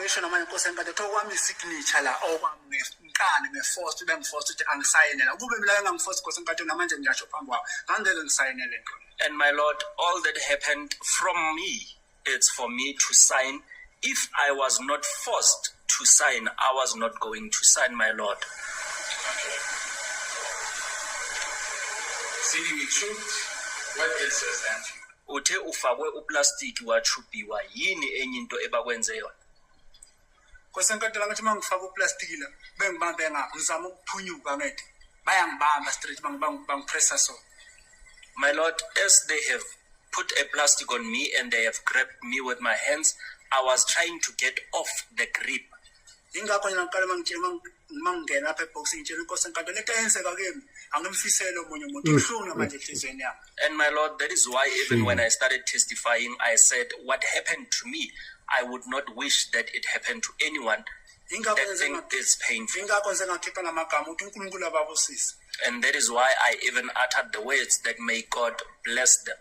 ngisho namanje Nkosi enkantolo tokwami signature la okwami ngiqane ngeforce bengiforce ukuthi angisayine la kube mina engangiforce Nkosi enkantolo namanje ngiyasho phambi kwakho ngandele ngisayine lento. And my Lord, all that happened from me, it's for me to sign. If I was not forced to sign, I was not going to sign, my Lord. Seeking the truth, what else has done to you? Uthe ufakwe uplastiki wachupiwa yini enye into ebakwenze yona? Nkosi enkantolo ngathi mangifaka uplastic la bengibambe ngapha ngizama ukuphunyuka ngede bayangibamba straight bangipressa so. My Lord, as they have put a plastic on me and they have grabbed me with my hands, I was trying to get off the grip. Ingakho nje ngaqala mangingena lapha eboxing ngitshela Nkosi enkantolo lento eyenzeka kimi angimfisele omunye umuntu ihlungu manje enhlizweni yami. And my Lord, that is why even when I started testifying, I said, what happened to me, I would not wish that it happened to anyone. That thing is painful. And that is why I even uttered the words that may God bless them.